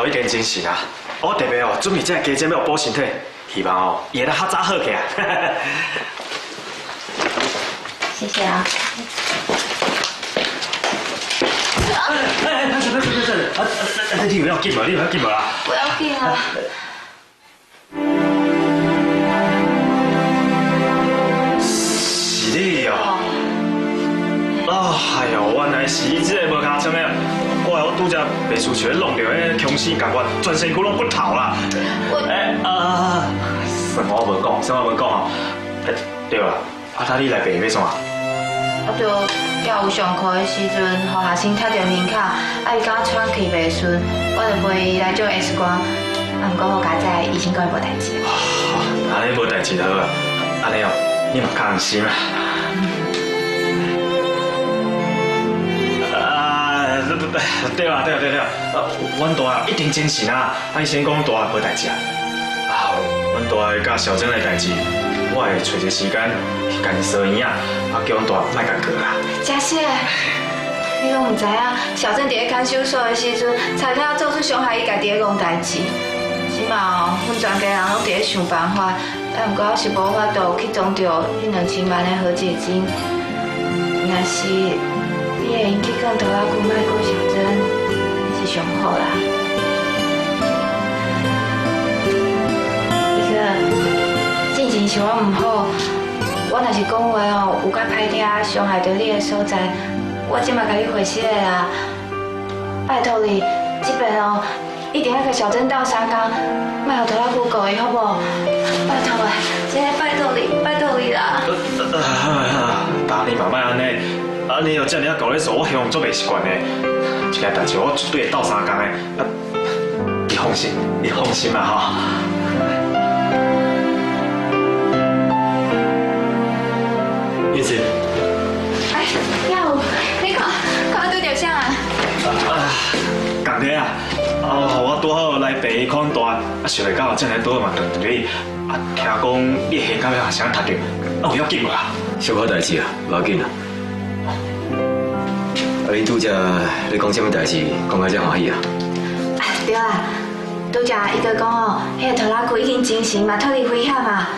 一点惊喜啊！我特别准备这个鸡精要补身体，希望伊会当较早好起来。谢谢啊。拍摄，你有要紧无？你有要紧无啦？不要紧啊。是你哦。哎呦，原来是这个无卡枪的，我拄则被输球弄到，迄强势感觉全身骨拢不透啦。什么无讲，什么无讲哦。对啦，他你来背要创？我就要有上课的时阵，互学生踢到胸口，伊敢喘气袂顺，我就陪伊来做 X 光。毋过好佳哉，医生讲伊无代志。安尼无代志就好啊。安尼哦，你嘛较安心啊。对啦，阮大一定精神啊！医生讲大无代志啊。阮大甲小珍的代志，我会找一个时间去甲伊说圆啊，叫阮大莫甲过啦。嘉谢，你拢唔知影，小郑伫咧看守所的时阵，差点做出伤害伊家己的戆代志。即嘛，阮全家人拢伫咧想办法，毋过我是无法度去装着迄2000万的和解金。若是你会用去讲拖拉库卖过小郑，是上好啦。进前是我唔好，我若是讲话哦，有甲歹听，伤害到你的所在，我即马甲你回息的啦。拜托你，这边哦，一定要甲小珍斗相共，莫互拖拉库告伊，好不好？拜托诶，真系拜托你，拜托你啦。打你嘛莫安尼，你又遮尔啊搞咧做，我希望做袂习惯的。这个代志我绝对会斗相共的。你放心，你放心啦哈。燕子，哎，耀武，你看对着啥啊？港铁啊，我拄好来陪看大，想袂到正来拄好嘛撞到你，听讲你现到要学生读着，有要紧无啦？小可代志啊，无要紧啊。恁拄则咧讲什么代志，讲到遮欢喜啊？对啦，拄则伊就讲哦，迄个拖拉库已经精神嘛，脱离危险嘛，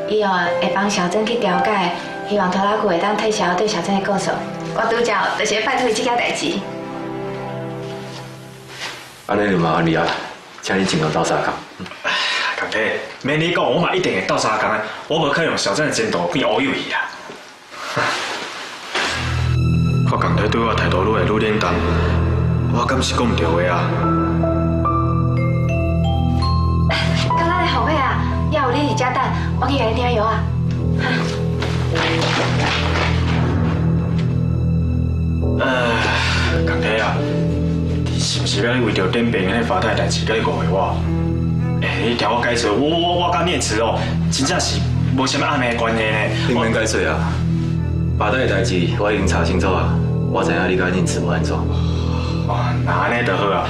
伊哦会帮小珍去调解。希望拖拉库会当退销对小珍的告诉，我拄则就是拜托伊这件代志。安尼就麻烦你啊，请你尽量斗相共。港铁，免你讲，我嘛一定会斗相共的，我无可能用小珍的前途变乌有伊啊。看港铁对我态度愈来愈冷淡，我敢是讲唔对话啊。刚才的后尾啊，要有你伫遮等，我去甲你点药啊。港铁啊，你是不是要为着顶边迄发呆代志，甲你误会我？你听我解释，我甲念慈哦，真正是无什么暧昧的关系呢。你免解释啊，发呆的代志我已经查清楚啊，我知影你甲念慈无安怎。那安尼就好啊。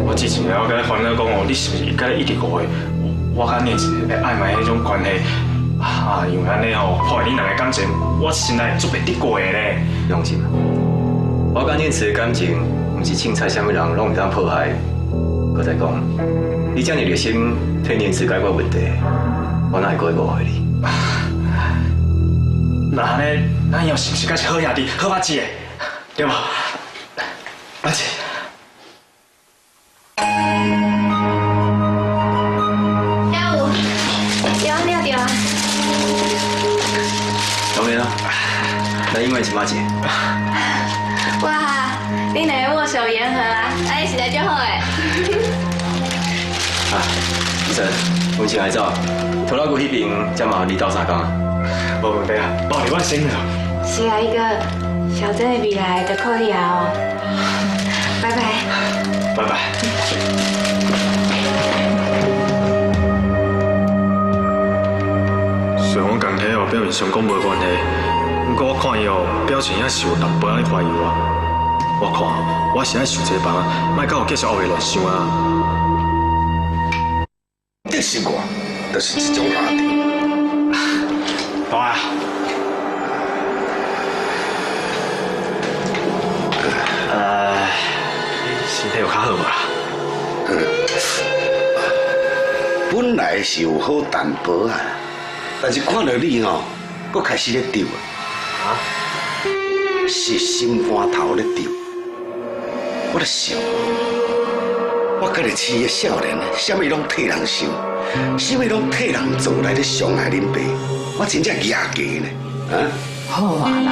我之前我甲你烦恼讲哦，你是不是甲你一直误会我甲念慈会暧昧迄种关系？因为安尼哦，破坏你两个感情，我心内足袂得过的咧。放心啊，我甲念慈的感情，毋是凊彩啥物人拢会当破坏。搁再讲，你这么热心替念慈解决问题，我哪会过会误会你？那安尼，咱以后是不是该是好兄弟、好伙计的，对吧？阿姐。那因为是马姐。哇，你两个握手言和啊，安尼实在就好诶。医生，阮请来走，拖拉库迄边才嘛你斗相共啊？无问题啊，包你我心了。是啊，一个小珍的未来就靠你啊哦。拜拜。拜拜。虽然我讲起哦，表面上讲无关系。不过我看伊哦，表情也是有淡薄仔怀疑我。我看我是爱想一个办法，莫甲我继续后面乱想啊。你习惯，就是这种兄弟。爸啊！身体有较好无啦？本来是有好淡薄啊，但是看到你吼，佫开始咧丢啊，是心肝头咧丢，我咧想，我甲你饲个少年，啥物拢替人想，啥物拢替人做来咧伤害恁爸，我真正牙假呢，啊！好啊啦，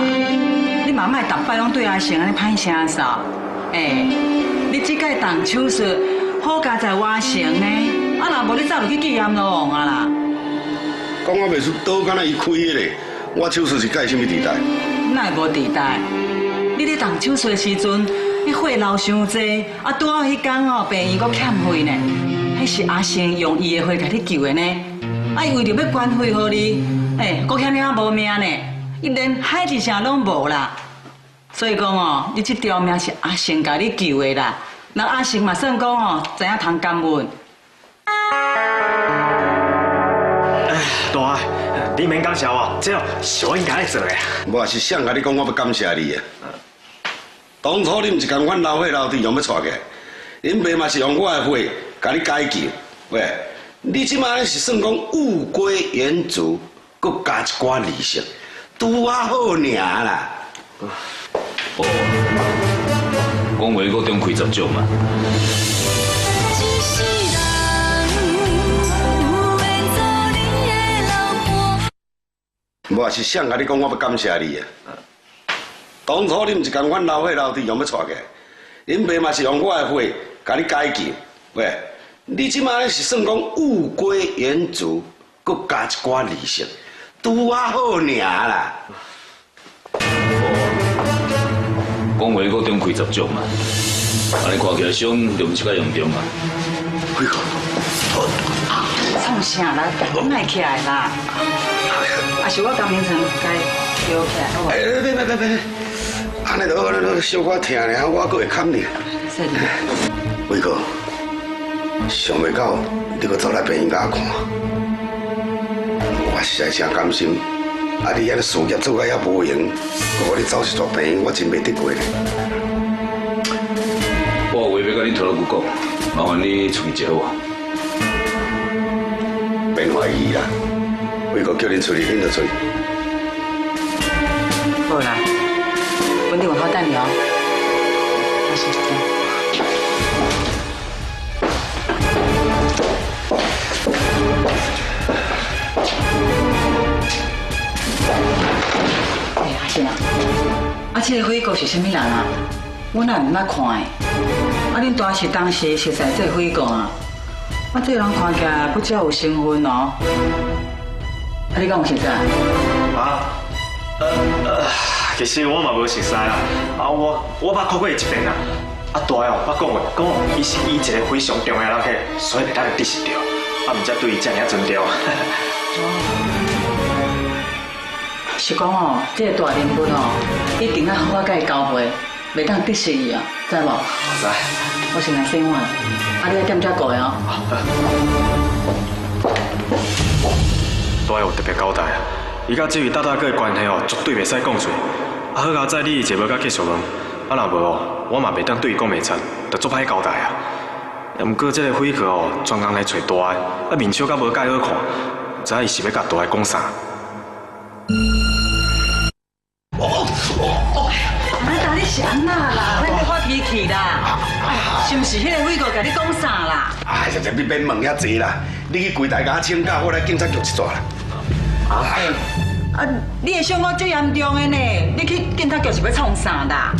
你嘛莫逐摆拢对阿成安尼歹声扫，你即届动手术好佳在我成呢，啊若无你早就去戒烟咯啊啦。讲我袂出刀，敢若伊开的咧，我手术是介什么地带？哪会无地带？你咧动手术的时阵，你血流伤济，啊拄好迄天哦，病院阁欠费呢，迄是阿成用伊的血甲你救的呢，啊伊为着要关费互你，阁欠你啊无命呢，伊连海一声拢无啦。所以讲哦，你这条命是阿成甲你救的啦，人阿成嘛算讲哦，知影通感恩。大爱，你免感谢我，这是我应该做的。我也是想甲你讲，我要感谢你啊！当初你毋是共阮老伙老弟用要带起来，恁爸嘛是用我的血甲你解救。喂，你即摆是算讲物归原主，佮加一寡利息，拄啊好尔啦。哦，讲话阁中开10种嘛。我也是想甲你讲，我要感谢你啊！当初你毋是共阮老伙老弟用要带起来，恁爸嘛是用我的血甲你解救。喂，你即摆是算讲物归原主，佮加一寡利息，拄啊好尔啦。讲话阁中开10种嘛，安尼看起来伤就毋是介严重啊。辉哥，创啥啦？莫起来啦！啊，是我刚明晨该摇起来，好无？别，安尼都小可疼尔，我阁会砍你。是的。辉哥，想袂到你阁走来病院甲我看，我实在真甘心。啊，你安尼事业做甲遐无用，阁互你走一撮病院，我真袂得过咧。我有话要甲你拖老久讲，麻烦你出去接我。免怀疑啦，辉哥叫恁出去，恁就出去。好啦，稳定有好等你哦。我先走。阿成啊，这个火锅是啥物人啊？我哪毋捌看的。啊，恁大是当时熟悉这个火锅啊？啊，这个人看起来不只有身份哦。啊，你讲有熟悉啊？其实我嘛无熟悉啦，我捌看过伊一遍啦。大哦，捌讲伊是伊一个非常重要的人客，所以袂当得失掉，毋则对伊这样尊重。是讲哦，这个大人物哦，一定要好好甲伊交配，袂当得失伊啊，知无？知。我先来洗碗，你要点遮过来哦。大有特别交代啊，伊甲这位大哥的关系哦，绝对袂使讲出。好佳在你坐无甲结束问，若无哦，我嘛袂当对伊讲袂出，就足歹交代啊。毋过这个辉哥哦，专工来找大的，面相甲无介好看，毋知伊是要甲大的讲啥。你是安那啦？莫发脾气啦！是毋是迄个伟哥甲你讲啥啦？哎呀，你免问遐济啦，你去柜台甲我请假，我来警察局一抓啦。你的伤我最严重的呢，你去警察局是要创啥啦？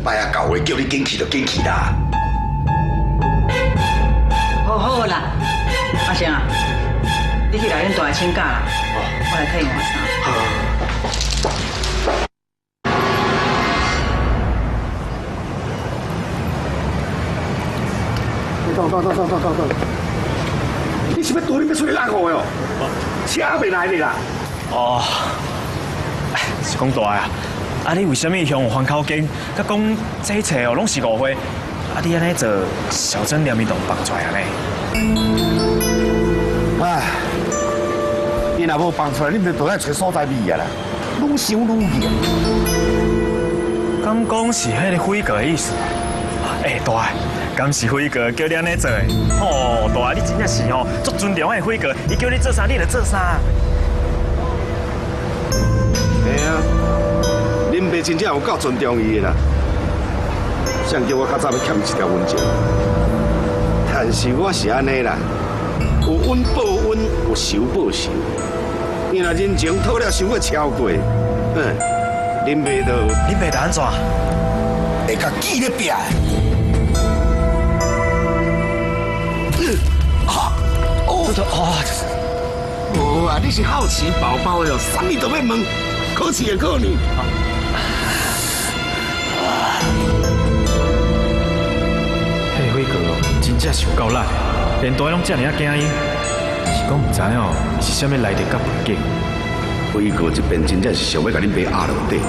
摆啊，到位叫你紧去就紧去啦。好啦，阿成啊，你去来恁大请假啦，我来替你换衫。走！你是要躲你要出去拉我哟？车未来哩啦！哦，是讲大啊！你为什么向环口径？甲讲这一切哦，拢是误会。你安尼做，小珍连面都放出来安尼。哎，你若无放出来，你们就爱找所在味啊啦，愈想愈严。敢讲是迄个辉哥的意思？大，敢是辉哥叫你安尼做的？哦，大爷，你真正是哦，足尊重的辉哥，伊叫你做啥，你就做啥。嘿啊，恁爸真正有够尊重伊的啦，谁叫我较早要欠一条温情？但是我是安尼啦，有恩报恩，有仇报仇。伊若人情讨了伤个超过，恁爸就安怎？会甲记咧拼。哦啊！你是好奇宝宝哟，啥物都要问，考试也考你。嘿，辉哥哦，真正是有够懒，连大拢遮尔啊惊伊，是讲唔知哦，是啥物来历甲背景。辉哥这边真正是想要甲恁爸压落底，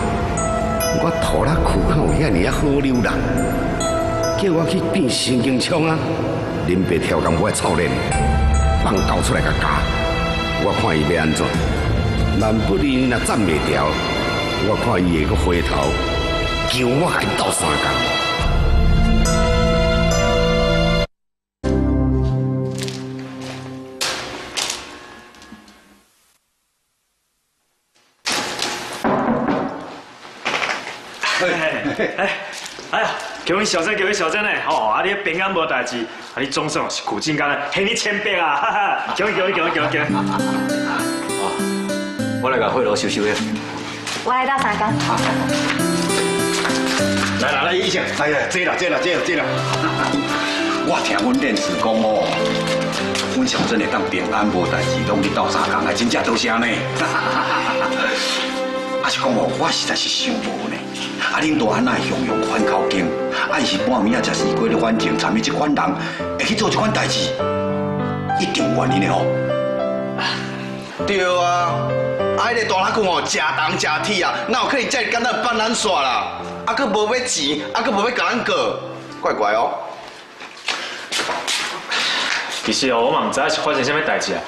我拖拉躯壳有遐尔啊好溜人，叫我去变神经枪啊！恁爸挑工我操练，放狗出来甲教。我看伊要安怎，万不利若站袂牢，我看伊会阁回头，叫我甲伊斗三工。哎呀，叫你小姐呢，吼，啊你平安无代志，啊你总算是苦尽甘来，还你千百啊，哈哈，叫你。我来甲慧罗收收咧。我来到三工。来，医生，哎呀，这啦。我听阮练子讲哦，阮小珍会当平安无代志，拢去斗三工，还真正多谢呢。啊是讲哦，我实在是想无呢。啊，恁大汉仔会向反口径，啊，伊是半暝仔食西瓜咧，反正参与这款人会去做这款代志，一定有原因的吼。对啊，啊，迄个大汉哦，食东食铁啊，哪有可能遮简单办咱煞啦？啊，佮无要钱，啊，佮无要甲咱过，怪怪哦。其实哦，我嘛唔知是发生啥物代志啊，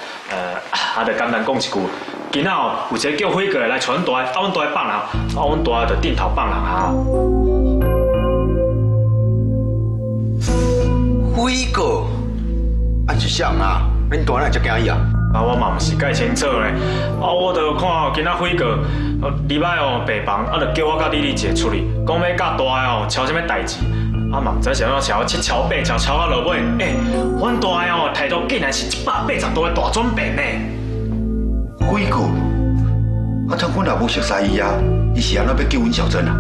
啊，就简单讲一句。今仔哦，有一个叫辉哥来找阮大爷，阮大爷放人，阮大爷就顶头放人啊。辉哥，啊是啥啊？恁大汉才惊伊啊？我嘛唔是介清楚咧，我就看今仔辉哥礼拜哦病房，就叫我甲丽丽姐出去，讲要甲大爷哦敲啥物代志，嘛唔知是安怎敲，7敲8敲，敲到落尾，阮大爷哦态度竟然是180度的大转变呢。辉哥，啊，但阮也无熟悉伊啊，伊是安怎要救阮小珍啊？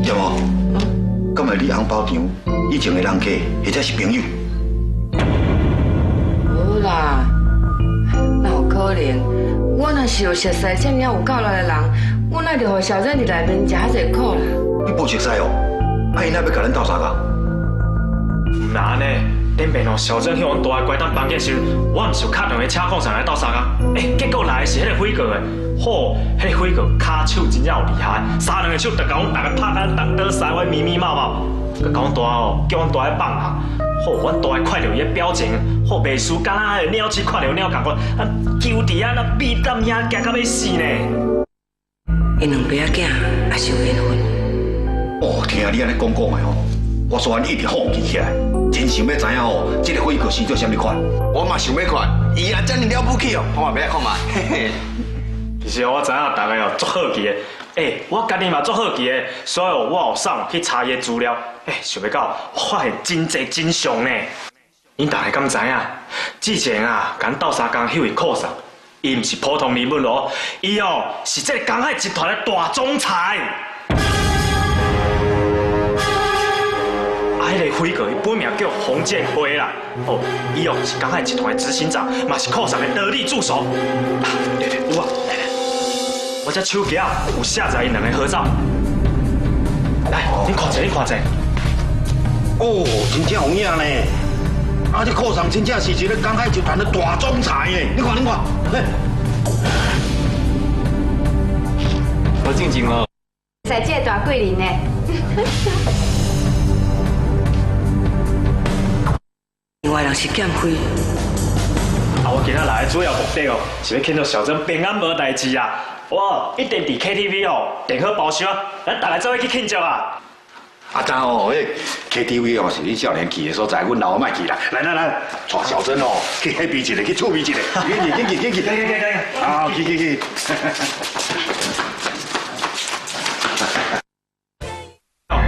对无？敢会你红包场以前的人客，或者是朋友？无啦，哪有可能？我若是有熟悉这么有教来的人，我哪就互小珍伫内面食遐济苦啦？你无熟悉哦？啊，伊哪要甲咱斗相共？唔难呢。顶边哦，小珍向阮大爷关当房间时，我毋是有敲电话车库上来斗相共，结果来的是迄个辉哥的，吼，迄个辉哥骹手真正有厉害，3两个手就甲阮大家拍到东倒西歪密密麻麻，佮阮大爷哦，叫阮大爷放人，吼，阮大爷看到伊的表情，吼，袂输敢若迄个鸟鼠看到鸟共款，揪伫啊，那鼻淡遐惊到要死呢。因两爸仔囝也是有缘分。哦，听你安尼讲的吼。我虽然一直放弃起来，真想要知影哦，这个辉哥是做啥物款？我嘛想要看，伊啊，遮尔了不起哦，我嘛要来看嘛。嘿嘿。其实我知影大家哦足好奇的，我家己嘛足好奇的，所以我有上去查伊的资料，想要到发现真侪真相呢。恁大家敢知影？之前啊，甲斗相共迄位寇上，伊毋是普通人物咯，伊哦是这个江海集团的大总裁。迄个辉哥，伊本名叫洪建辉啦。哦，伊哦是江海集团的执行长，嘛是寇上的得力助手。有啊，我这手机啊有下载因两个合照。来，你看者。哦，真正有影呢。啊，这寇上真正是一个江海集团的大总裁耶！你看，好静静哦。在这大桂林呢。另外人是减费。我今仔来的主要目的哦，是要庆祝小珍平安无代志啊！我一定伫 KTV 哦，订好包厢，咱大家做伙去庆祝啊！啊，当哦，迄 KTV 哦是恁少年去的所在，阮老莫去啦。来，带小珍哦去 happy 一下，去趣味一下。紧去，好，去。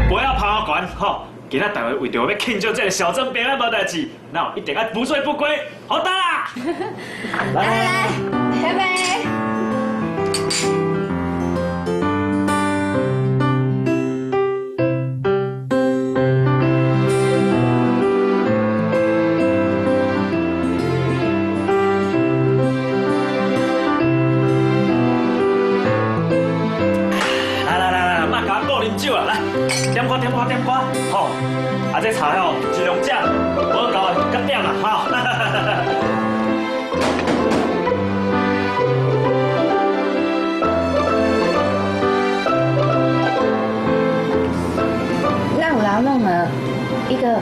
不要爬悬吼！今仔大家为着要庆祝这个小珍平安无代志，那一定要不醉不归，好打啦！来，预备。来，莫甲我顾啉酒啊！来，点歌，吼！啊，这茶吼一两只，无够甲点啦，吼！咱有人弄了，一个，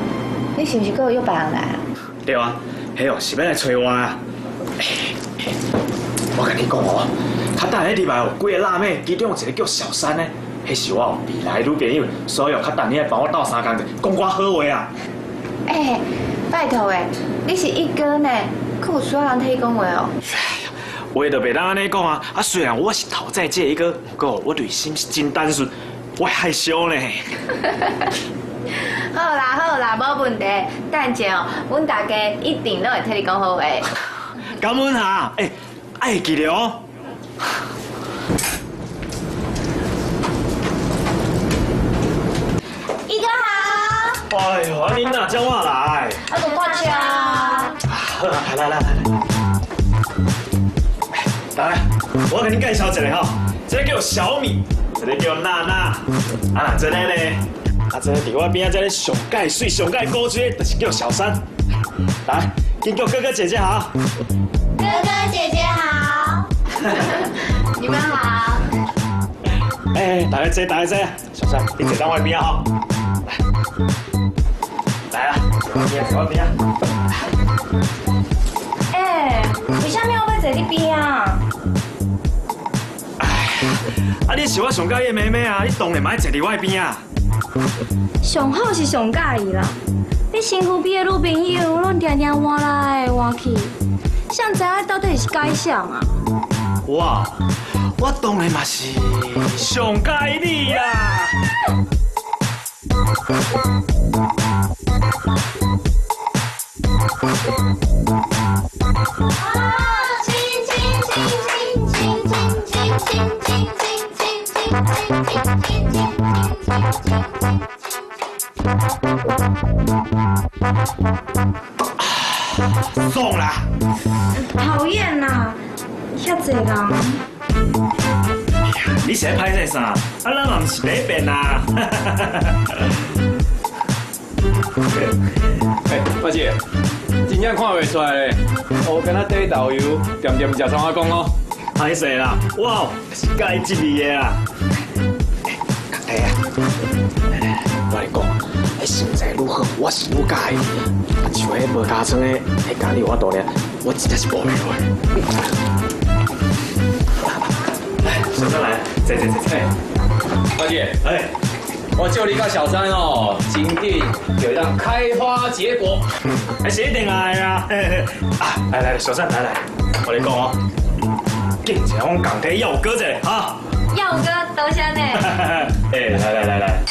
你是不是又别人来啊？对啊，迄哦是要来找我啊！我甲你讲哦，较等迄礼拜哦，几个辣妹，其中有一个叫小三呢。迄是我未来女朋友，所以较等你来帮我斗相共者，讲我好话啊！拜托诶，你是一哥呢，可有需要人替讲话哦。话就袂当安尼讲啊！虽然我是讨债这一个，不过我内心是真单纯，我害羞呢。好啦，无问题。等者哦，阮大家一定都会替你讲好话。感恩哈，爱记得哦。一哥好。哎呦，你哪叫我来？我跟我笑。来，我给你介绍一个吼，这个叫小米，这个叫娜娜，啊，这个呢，这个伫我边仔这个上介水、上介古锥，就是叫小三。来，先叫哥哥姐姐好。哥哥姐姐好。你们好。大家坐，小三，你坐到我边哈。来啦，我边。为什么我要坐你边啊？你是我上介意的妹妹啊，你当然嘛要坐伫我边啊。上好是上介意啦，你身躯边的女朋友，拢常常换来换去，想知影到底是介啥啊？我当然嘛是上介意你啦。送啦！讨厌啦，遐济人。你是在拍这啥？咱嘛不是第一遍啦。八姐，真正看袂出来咧，我跟他缀豆油，点食怎啊讲哦？歹势啦，我是介意这味的啦。讲题啊，我跟你讲，身材愈好，我是愈介意。像迄无尻川的，迄咖喱我大咧，我真正是无袂落。来，小三来，坐。八姐，我叫你甲小三哦，今天就让开花结果。是一定来啊！来，小三来，我跟你讲哦，紧一下，我讲题要哥者哈。耀哥，多谢呢。来。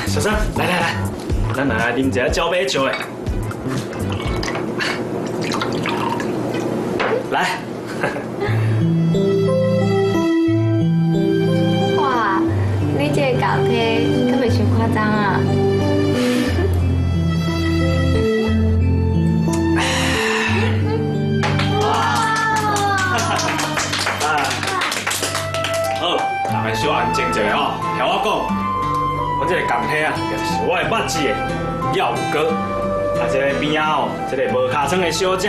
小三，来，咱来啉一下交杯酒诶。来。哇，你这个搞题，可袂伤夸张啊！好，大家小安静一下哦，听我讲，我这个港体啊，就是我的捌字的耀哥，啊，这个边啊哦，这个无尻川的小姐，